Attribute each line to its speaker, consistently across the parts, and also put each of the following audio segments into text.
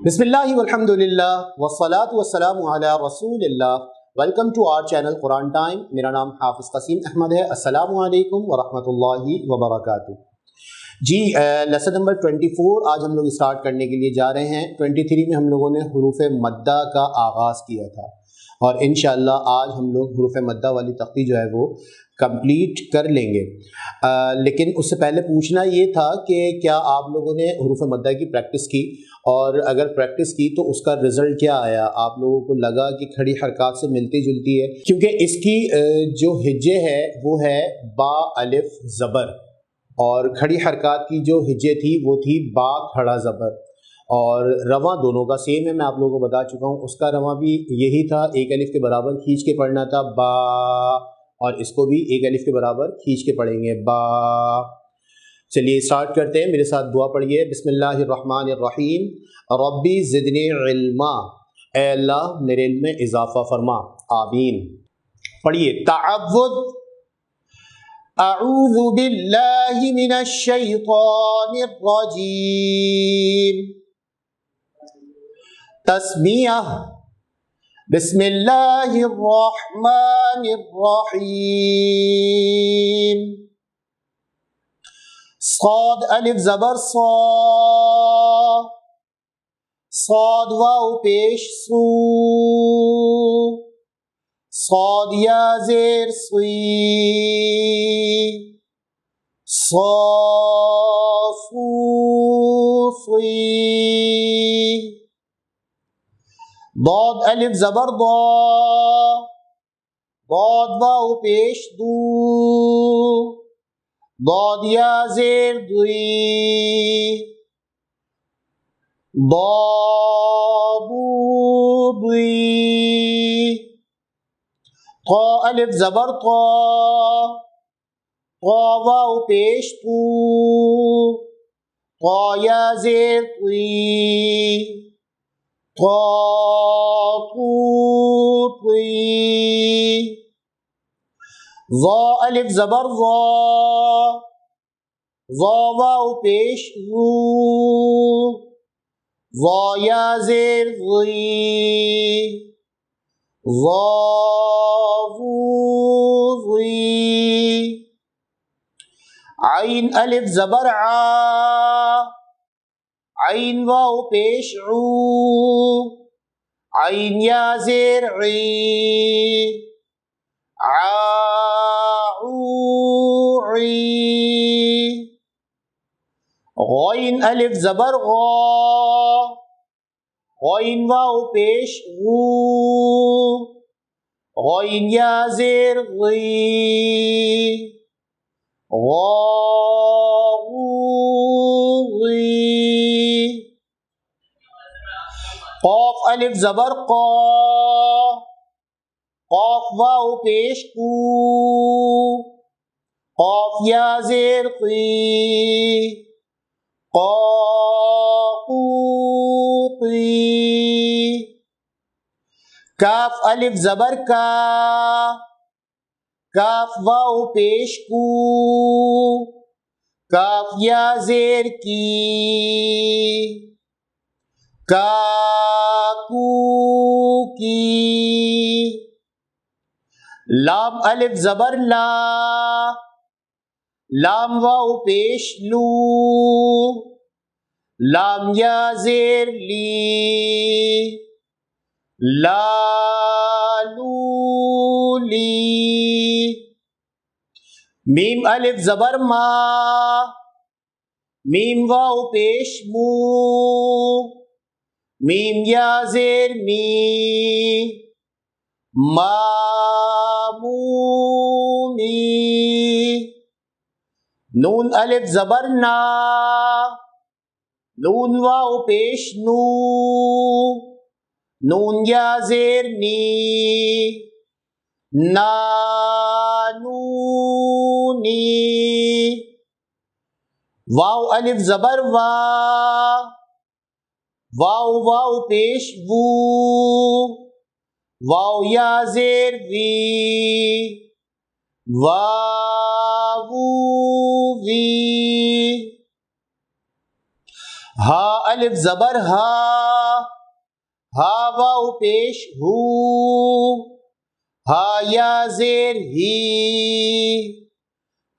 Speaker 1: بسم اللہ والحمد للہ والصلاة والسلام علی رسول اللہ۔ Welcome to our channel Quran Time. میرا نام حافظ قسیم احمد ہے۔ السلام علیکم ورحمۃ اللہ وبرکاتہ۔ جی لیسن نمبر 24 آج ہم لوگ اسٹارٹ کرنے کے لیے جا رہے ہیں۔ 23 میں ہم لوگوں نے حروف مدہ کا آغاز کیا تھا اور انشاءاللہ آج ہم لوگ حروف مدہ والی تختی جو ہے وہ کمپلیٹ کر لیں گے، لیکن اس سے پہلے پوچھنا یہ تھا کہ کیا آپ لوگوں نے حروف مدہ کی پریکٹس کی، اور اگر پریکٹس کی تو اس کا رزلٹ کیا آیا؟ آپ لوگوں کو لگا کہ کھڑی حرکات سے ملتی جلتی ہے؟ کیونکہ اس کی جو ہجے ہے وہ ہے با الف زبر، اور کھڑی حرکات کی جو ہجے تھی وہ تھی با کھڑا زبر، اور رواں دونوں کا سیم ہے۔ میں آپ لوگوں کو بتا چکا ہوں، اس کا رواں بھی یہی تھا، ایک الف کے برابر کھینچ کے پڑھنا تھا با، اور اس کو بھی ایک الف کے برابر کھینچ کے پڑھیں گے با۔ چلیے اسٹارٹ کرتے ہیں، میرے ساتھ دعا پڑھیے۔ بسم اللہ الرحمن الرحیم۔ ربی زدنی علما، اے اللہ میرے علم میں اضافہ فرما، آمین۔ پڑھیے تعوذ، اعوذ باللہ من الشیطان الرجیم۔ تسمیہ، بسم اللہ الرحمن الرحیم۔ صاد الف زبر صا، صاد واو پیش سو، صاد یا زیر صی، صافو صی۔ ضاد الف زبر ضا، ضاد واو پیش دو، ضاد یا زیر ضی، ضابو ضی۔ طا الف زبر طا، طا واو پیش تو، طا یا زیر طی، طاطو طی۔ ظا الف زبر ظا، ظا واو پیش ظو، ظا یا زیر ظی، ظاظو ظی۔ عین الف زبر عا، عین واو پیش عو، عین یا زیر عی، عاؤ عی۔ غین الف زبر غا، غین واو پیش غو، غین یا زیر غی، غاؤ غی۔ قاف الف زبر قا، قاف واو پیش قو، قاف یا زیر قی، قاقو قی۔ کاف الف زبر کا، کاف واو پیش کو، کاف یا زیر کی، کاکو کی۔ لام الف زبر لا، لام واو پیش لو، لام یا زیر لی، لالو لی۔ میم الف زبر ما، میم واو پیش مو، میم یا زیر می، مامومی۔ نون الف زبر نا، نون واو پیش نو، نون یا زیر نی، نانونی۔ واو الف زبر وا، واو واو پیش وو، واو یا زیر وی، واو وی۔ ہا الف زبر ہا، ہا واو پیش ہو، ہا یا زیر ہی،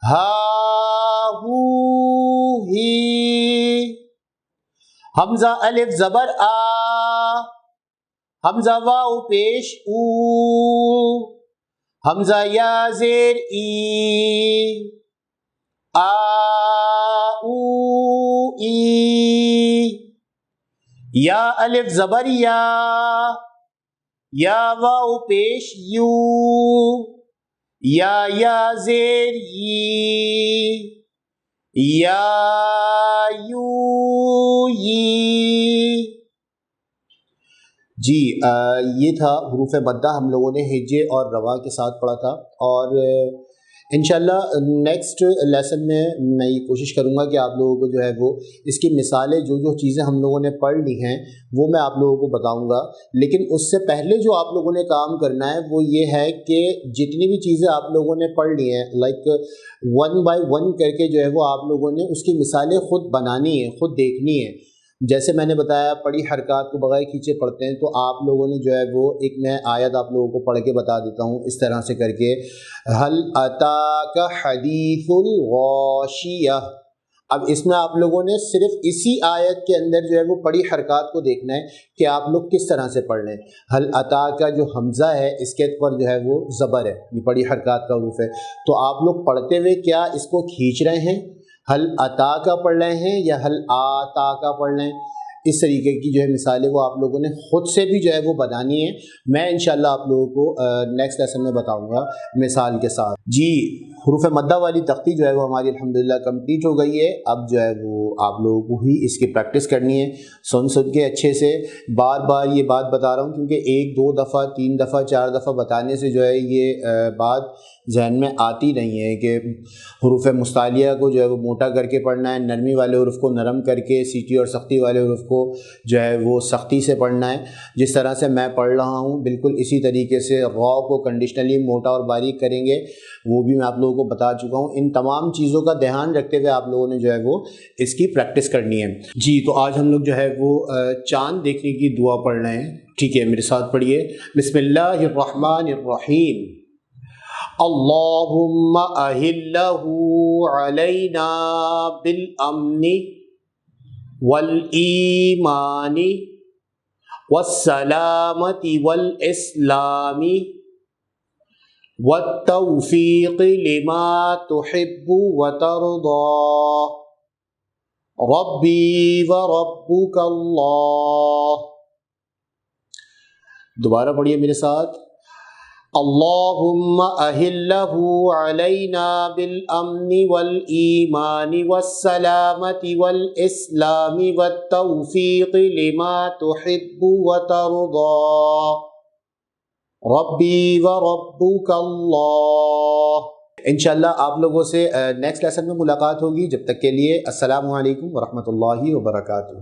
Speaker 1: ہا ہو ہی، حمزہ الف زبر آ، حمزہ واو پیش او، حمزہ یا زیر ای، آ او ای، یا الف زبر یا واو پیش یو، یا زیر ی، یا یو ی۔ جی یہ تھا حروف مدہ، ہم لوگوں نے ہجے اور روا کے ساتھ پڑھا تھا، اور انشاءاللہ نیکسٹ لیسن میں یہ کوشش کروں گا کہ آپ لوگوں کو جو ہے وہ اس کی مثالیں، جو چیزیں ہم لوگوں نے پڑھ لی ہیں وہ میں آپ لوگوں کو بتاؤں گا، لیکن اس سے پہلے جو آپ لوگوں نے کام کرنا ہے وہ یہ ہے کہ جتنی بھی چیزیں آپ لوگوں نے پڑھ لی ہیں لائک 1 بائی 1 کر کے جو ہے وہ آپ لوگوں نے اس کی مثالیں خود بنانی ہیں، خود دیکھنی ہے۔ جیسے میں نے بتایا پڑھی حرکات کو بغیر کھینچے پڑھتے ہیں، تو آپ لوگوں نے جو ہے وہ ایک میں آیت آپ لوگوں کو پڑھ کے بتا دیتا ہوں اس طرح سے کر کے، هل اتاک حدیث الغاشیہ۔ اب اس میں آپ لوگوں نے صرف اسی آیت کے اندر جو ہے وہ پڑھی حرکات کو دیکھنا ہے کہ آپ لوگ کس طرح سے پڑھ لیں۔ هل اتاک کا جو حمزہ ہے اس کے پر جو ہے وہ زبر ہے، یہ پڑھی حرکات کا حروف ہے، تو آپ لوگ پڑھتے ہوئے کیا اس کو کھینچ رہے ہیں، حل اتا کا پڑھ رہے ہیں یا حل آتا کا پڑھ رہے ہیں؟ اس طریقے کی جو ہے مثالیں وہ آپ لوگوں نے خود سے بھی جو ہے وہ بتانی ہے، میں انشاءاللہ آپ لوگوں کو نیکسٹ لیسن میں بتاؤں گا مثال کے ساتھ۔ جی حروف مدہ والی تختی جو ہے وہ ہماری الحمدللہ کمپلیٹ ہو گئی ہے، اب جو ہے وہ آپ لوگوں کو ہی اس کی پریکٹس کرنی ہے، سن کے اچھے سے، بار بار یہ بات بتا رہا ہوں کیونکہ 1 2 دفعہ 3 دفعہ 4 دفعہ بتانے سے جو ہے یہ بات ذہن میں آتی نہیں ہے کہ حروف مستعلیہ کو جو ہے وہ موٹا کر کے پڑھنا ہے، نرمی والے حروف کو نرم کر کے، سیٹی اور سختی والے حروف کو جو ہے وہ سختی سے پڑھنا ہے۔ جس طرح سے میں پڑھ رہا ہوں بالکل اسی طریقے سے را کو کنڈیشنلی موٹا اور باریک کریں گے، وہ بھی میں آپ لوگوں کو بتا چکا ہوں۔ ان تمام چیزوں کا دھیان رکھتے ہوئے آپ لوگوں نے جو ہے وہ اس کی پریکٹس کرنی ہے۔ جی تو آج ہم لوگ جو ہے وہ چاند دیکھنے کی دعا پڑھ رہے ہیں، ٹھیک ہے، میرے ساتھ پڑھیے، بسم اللہ الرحمن الرحیم، اللہم اہلہ علینا بالامن والایمان والسلامت والاسلام والتوفیق لما تحب وترضى ربی وربک اللہ۔ دوبارہ پڑھیے میرے ساتھ، اللہم اہلہ علینا بالامن والایمان والسلامت والاسلام والتوفیق لما تحب وترضى ربی وربک اللہ۔ انشاءاللہ آپ لوگوں سے نیکسٹ لیسن میں ملاقات ہوگی، جب تک کے لیے السلام علیکم ورحمۃ اللہ وبرکاتہ۔